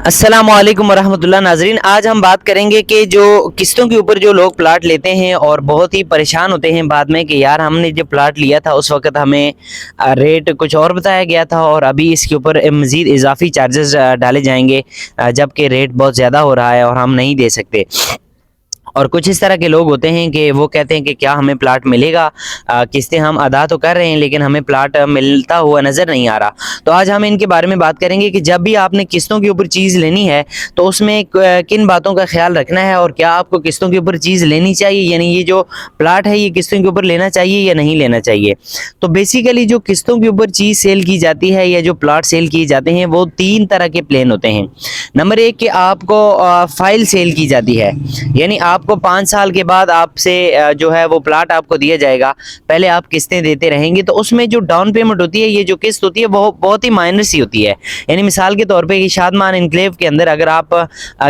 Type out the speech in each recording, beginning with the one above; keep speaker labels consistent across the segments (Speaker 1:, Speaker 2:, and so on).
Speaker 1: अस्सलाम वालेकुम वरहमतुल्लाह नाजरीन। आज हम बात करेंगे कि जो किस्तों के ऊपर जो लोग प्लाट लेते हैं और बहुत ही परेशान होते हैं बाद में कि यार हमने जो प्लाट लिया था उस वक्त हमें रेट कुछ और बताया गया था और अभी इसके ऊपर मज़ीद इजाफी चार्जेस डाले जाएंगे, जबकि रेट बहुत ज़्यादा हो रहा है और हम नहीं दे सकते। और कुछ इस तरह के लोग होते हैं कि वो कहते हैं कि क्या हमें प्लाट मिलेगा, किस्तें हम अदा तो कर रहे हैं लेकिन हमें प्लाट मिलता हुआ नज़र नहीं आ रहा। तो आज हम इनके बारे में बात करेंगे कि जब भी आपने किस्तों के ऊपर चीज़ लेनी है तो उसमें किन बातों का ख्याल रखना है और क्या आपको किस्तों के ऊपर चीज़ लेनी चाहिए, यानी ये जो प्लाट है ये किस्तों के ऊपर लेना चाहिए या नहीं लेना चाहिए। तो बेसिकली जो किस्तों के ऊपर चीज़ सेल की जाती है या जो प्लाट सेल किए जाते हैं वो तीन तरह के प्लान होते हैं। नंबर एक कि आपको फाइल सेल की जाती है, यानी आपको 5 साल के बाद आपसे जो है वो प्लाट आपको दिया जाएगा, पहले आप किस्तें देते रहेंगे। तो उसमें जो डाउन पेमेंट होती है, ये जो किस्त होती है वो बहुत ही माइनर सी होती है। यानी मिसाल के तौर पे कि शादमान इनक्लेव के अंदर अगर आप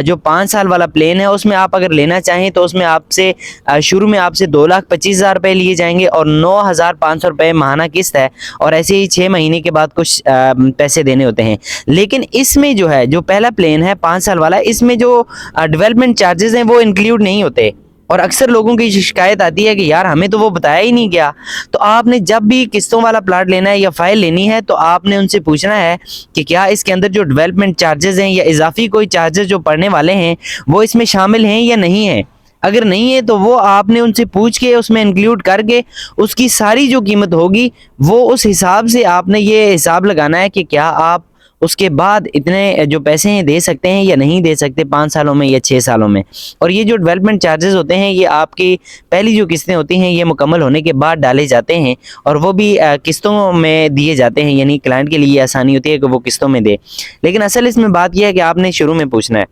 Speaker 1: जो 5 साल वाला प्लान है उसमें आप अगर लेना चाहें तो उसमें आपसे शुरू में आपसे 2,25,000 रुपये लिए जाएंगे और 9,500 रुपये माहाना किस्त है, और ऐसे ही 6 महीने के बाद कुछ पैसे देने होते हैं। लेकिन इसमें जो है जो पहला प्लान है 5 साल वाला, इसमें जो डेवलपमेंट चार्जेस हैं वो इंक्लूड नहीं होते। और अक्सर लोगों की शिकायत आती है कि यार हमें तो वो बताया ही नहीं गया। तो आपने जब भी किस्तों वाला प्लाट लेना है या फाइल लेनी है तो आपने उनसे पूछना है कि क्या इसके अंदर जो डेवलपमेंट चार्जेस हैं या इजाफी कोई चार्जेस जो पड़ने वाले हैं वो इसमें शामिल हैं या नहीं है। अगर नहीं है तो वो आपने उनसे पूछ के उसमें इंक्लूड करके उसकी सारी जो कीमत होगी वो उस हिसाब से आपने ये हिसाब लगाना है कि क्या आप उसके बाद इतने जो पैसे हैं दे सकते हैं या नहीं दे सकते 5 सालों में या 6 सालों में। और ये जो डेवलपमेंट चार्जेस होते हैं ये आपकी पहली जो किस्तें होती हैं ये मुकम्मल होने के बाद डाले जाते हैं और वो भी किस्तों में दिए जाते हैं, यानी क्लाइंट के लिए आसानी होती है कि वो किस्तों में दे। लेकिन असल इसमें बात यह है कि आपने शुरू में पूछना है।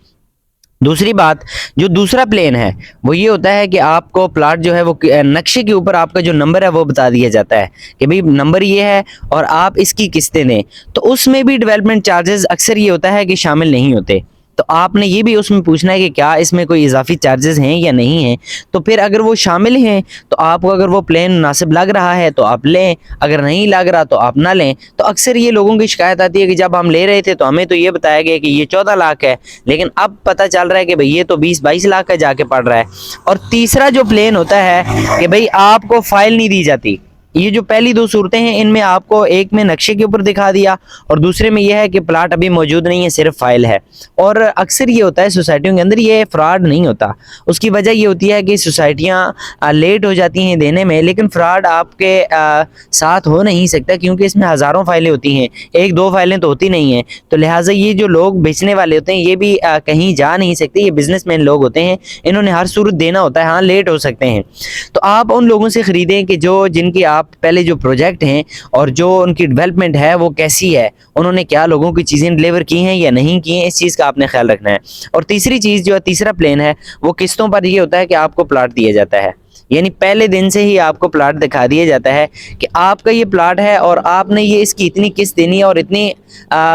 Speaker 1: दूसरी बात, जो दूसरा प्लान है वो ये होता है कि आपको प्लाट जो है वो नक्शे के ऊपर आपका जो नंबर है वो बता दिया जाता है कि भाई नंबर ये है और आप इसकी किस्तें दें। तो उसमें भी डेवलपमेंट चार्जेस अक्सर ये होता है कि शामिल नहीं होते। तो आपने ये भी उसमें पूछना है कि क्या इसमें कोई इजाफी चार्जेस हैं या नहीं हैं। तो फिर अगर वो शामिल हैं तो आपको अगर वो प्लान मुनासिब लग रहा है तो आप लें, अगर नहीं लग रहा तो आप ना लें। तो अक्सर ये लोगों की शिकायत आती है कि जब हम ले रहे थे तो हमें तो ये बताया गया कि ये 14 लाख है, लेकिन अब पता चल रहा है कि भाई ये तो 20-22 लाख का जाके पड़ रहा है। और तीसरा जो प्लान होता है कि भाई आपको फाइल नहीं दी जाती। ये जो पहली दो सूरतें हैं इनमें आपको एक में नक्शे के ऊपर दिखा दिया और दूसरे में यह है कि प्लाट अभी मौजूद नहीं है, सिर्फ फाइल है। और अक्सर ये होता है सोसाइटियों के अंदर, ये फ्रॉड नहीं होता। उसकी वजह ये होती है कि सोसाइटियाँ लेट हो जाती हैं देने में, लेकिन फ्रॉड आपके साथ हो नहीं सकता क्योंकि इसमें हज़ारों फाइलें होती हैं, एक दो फाइलें तो होती नहीं हैं। तो लिहाजा ये जो लोग बेचने वाले होते हैं ये भी कहीं जा नहीं सकते, ये बिजनेसमैन लोग होते हैं, इन्होंने हर सूरत देना होता है। हाँ, लेट हो सकते हैं। तो आप उन लोगों से ख़रीदें कि जो जिनकी आप पहले जो प्रोजेक्ट हैं और जो उनकी डेवलपमेंट है वो कैसी है, उन्होंने क्या लोगों की चीज़ें डिलीवर की हैं या नहीं की हैं, इस चीज़ का आपने ख्याल रखना है। और तीसरी चीज़ जो है, तीसरा प्लान है वो किस्तों पर ये होता है कि आपको प्लाट दिया जाता है, यानी पहले दिन से ही आपको प्लाट दिखा दिया जाता है कि आपका ये प्लाट है और आपने ये इसकी इतनी किस्त देनी है और इतनी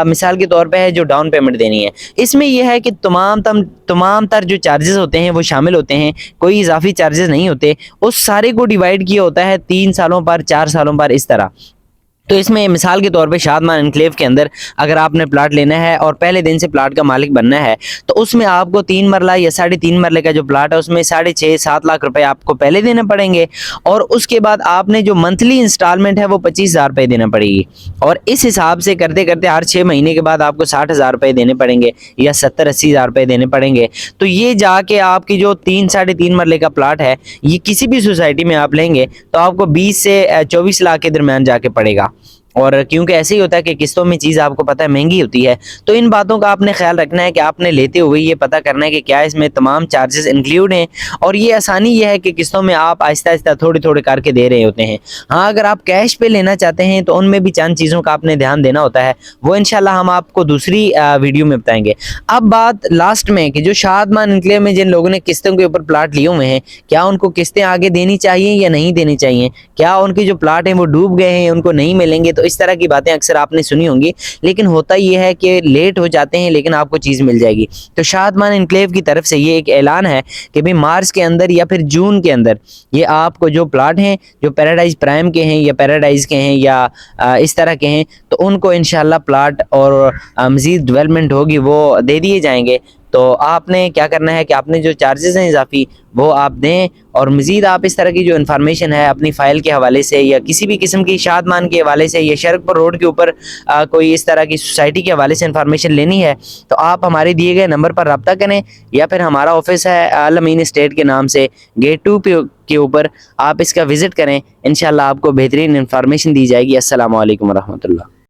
Speaker 1: मिसाल के तौर पे है जो डाउन पेमेंट देनी है। इसमें यह है कि तमाम तर जो चार्जेस होते हैं वो शामिल होते हैं, कोई इजाफी चार्जेस नहीं होते। उस सारे को डिवाइड किया होता है 3 सालों पर, 4 सालों पर, इस तरह। तो इसमें मिसाल के तौर पे शादमान एनक्लेव के अंदर अगर आपने प्लाट लेना है और पहले दिन से प्लाट का मालिक बनना है तो उसमें आपको 3 मरला या 3.5 मरले का जो प्लाट है उसमें 6.5-7 लाख रुपए आपको पहले देने पड़ेंगे और उसके बाद आपने जो मंथली इंस्टॉलमेंट है वो 25,000 रुपये देना पड़ेगी। और इस हिसाब से करते करते हर 6 महीने के बाद आपको 60,000 रुपये देने पड़ेंगे या 70-80,000 रुपये देने पड़ेंगे। तो ये जाके आपकी जो 3-3.5 मरले का प्लाट है ये किसी भी सोसाइटी में आप लेंगे तो आपको 20 से 24 लाख के दरमियान जाके पड़ेगा। और क्योंकि ऐसे ही होता है कि किस्तों में चीज़ आपको पता है महंगी होती है, तो इन बातों का आपने ख्याल रखना है कि आपने लेते हुए ये पता करना है कि क्या इसमें तमाम चार्जेस इंक्लूड हैं। और ये आसानी ये है कि किस्तों में आप आहिस्ता आहिस्ता थोड़ी थोड़ी करके दे रहे होते हैं। हाँ, अगर आप कैश पे लेना चाहते हैं तो उनमें भी चंद चीज़ों का आपने ध्यान देना होता है, वो इंशाल्लाह हम आपको दूसरी वीडियो में बताएंगे। अब बात लास्ट में कि जो शादमान एनक्लेव में जिन लोगों ने किस्तों के ऊपर प्लाट लिए हुए हैं, क्या उनको किस्तें आगे देनी चाहिए या नहीं देनी चाहिए, क्या उनके जो प्लाट हैं वो डूब गए हैं, उनको नहीं मिलेंगे तो इस तरह की बातें अक्सर आपने सुनी होंगी, लेकिन होता ये है कि लेट हो जाते हैं लेकिन आपको चीज़ मिल जाएगी। तो शादमान एनक्लेव की तरफ से ये एक ऐलान है कि भाई मार्च के अंदर या फिर जून के अंदर ये आपको जो प्लाट हैं जो पैराडाइज प्राइम के हैं या पैराडाइज के हैं या इस तरह के हैं, तो उनको इंशाल्लाह प्लाट और मज़ीद डेवलपमेंट होगी वो दे दिए जाएंगे। तो आपने क्या करना है कि आपने जो चार्जेस हैं इजाफी वो आप दें, और मज़ीद आप इस तरह की जो इन्फॉर्मेशन है अपनी फ़ाइल के हवाले से या किसी भी किस्म की शादमान के हवाले से या शरकपुर रोड के ऊपर कोई इस तरह की सोसाइटी के हवाले से इन्फॉर्मेशन लेनी है, तो आप हमारे दिए गए नंबर पर रब्ता करें, या फिर हमारा ऑफिस है अल अमीन एस्टेट के नाम से गेट 2 के ऊपर, आप इसका विज़िट करें। इंशाल्लाह आपको बेहतरीन इन्फॉर्मेशन दी जाएगी। अस्सलामु अलैकुम रहमतुल्लाह।